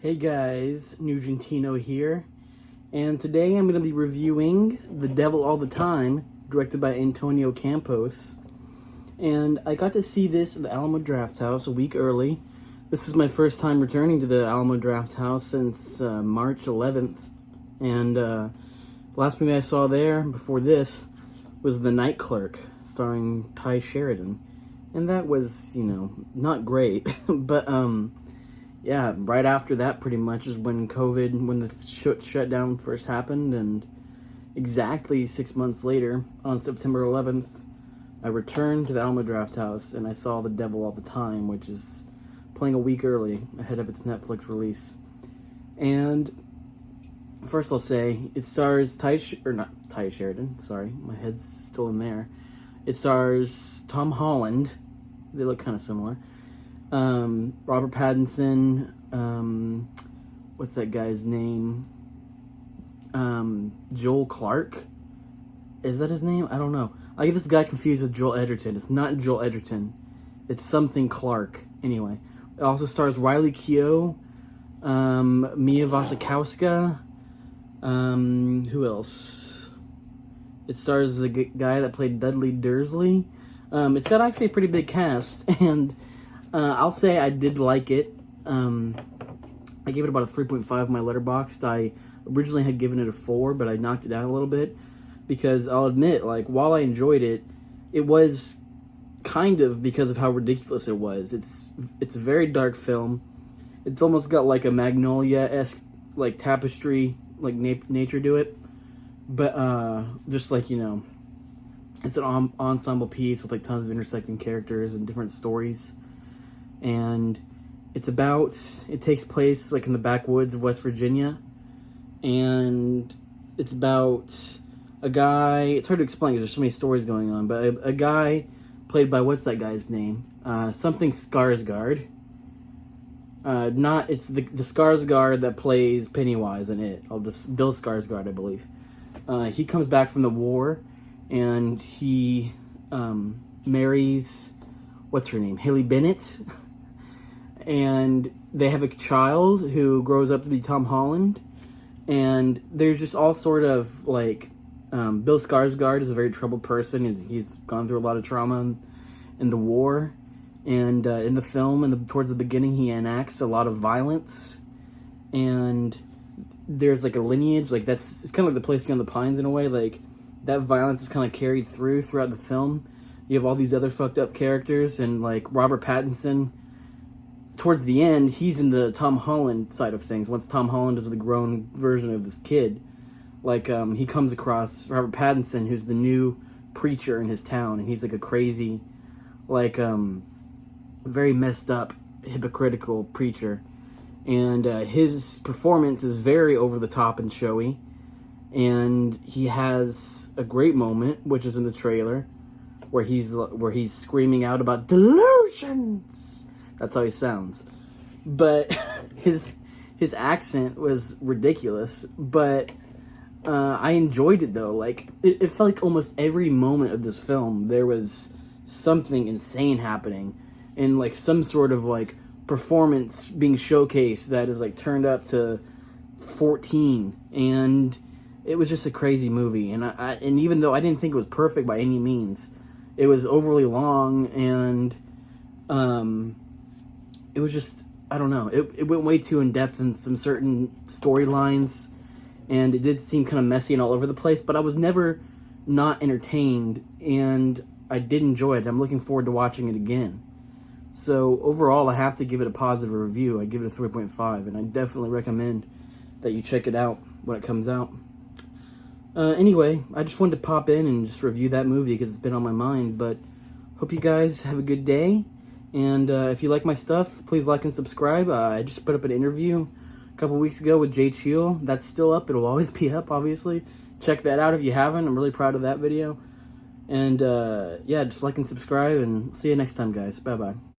Hey guys, Nugentino here, and today I'm going to be reviewing The Devil All the Time, directed by Antonio Campos. And I got to see this at the Alamo Drafthouse a week early. This is my first time returning to the Alamo Drafthouse since March 11th. And the last movie I saw there before this was The Night Clerk, starring Ty Sheridan. And that was, not great, but yeah, right after that pretty much is when the shutdown first happened, and exactly 6 months later, on September 11th, I returned to the Alamo Drafthouse and I saw The Devil All the Time, which is playing a week early ahead of its Netflix release. And first I'll say, it stars not Ty Sheridan, sorry, my head's still in there. It stars Tom Holland, they look kind of similar. Robert Pattinson, what's that guy's name? Joel Clark? Is that his name? I don't know. I get this guy confused with Joel Edgerton. It's not Joel Edgerton. It's something Clark. Anyway. It also stars Riley Keough, Mia Wasikowska, who else? It stars the guy that played Dudley Dursley. It's got actually a pretty big cast, and I'll say I did like it. I gave it about a 3.5 on my Letterboxd. I originally had given it a 4, but I knocked it down a little bit because I'll admit, while I enjoyed it, it was kind of because of how ridiculous it was. It's a very dark film. It's almost got like a Magnolia-esque tapestry, nature to it. But just it's an ensemble piece with tons of intersecting characters and different stories. And it takes place in the backwoods of West Virginia, and it's about a guy, it's hard to explain because there's so many stories going on, but a guy played by, what's that guy's name? Something Skarsgård. It's the Skarsgård that plays Pennywise in it. Bill Skarsgård, I believe. He comes back from the war, and he marries, what's her name? Haley Bennett. And they have a child who grows up to be Tom Holland. And there's just all sort of Bill Skarsgård is a very troubled person. He's gone through a lot of trauma in the war. And in the film, towards the beginning, he enacts a lot of violence. And there's a lineage, it's kind of like The Place Beyond the Pines in a way. That violence is kind of carried throughout the film. You have all these other fucked up characters, and Robert Pattinson, towards the end, he's in the Tom Holland side of things. Once Tom Holland is the grown version of this kid, he comes across Robert Pattinson, who's the new preacher in his town, and he's a crazy, very messed up, hypocritical preacher. And his performance is very over the top and showy. And he has a great moment, which is in the trailer, where he's screaming out about delusions. That's how he sounds. But his accent was ridiculous. But I enjoyed it though. It felt like almost every moment of this film there was something insane happening, and some sort of performance being showcased that is turned up to 14, and it was just a crazy movie. And and even though I didn't think it was perfect by any means, it was overly long, and it was just, I don't know, it went way too in depth in some certain storylines, and it did seem kind of messy and all over the place. But I was never not entertained, and I did enjoy it. I'm looking forward to watching it again. So overall, I have to give it a positive review. I give it a 3.5, and I definitely recommend that you check it out when it comes out. Anyway, I just wanted to pop in and just review that movie because it's been on my mind. But hope you guys have a good day. And if you like my stuff, please like and subscribe. I just put up an interview a couple weeks ago with Jay Cheel. That's still up. It'll always be up, obviously. Check that out if you haven't. I'm really proud of that video. And yeah, just like and subscribe, and see you next time, guys. Bye-bye.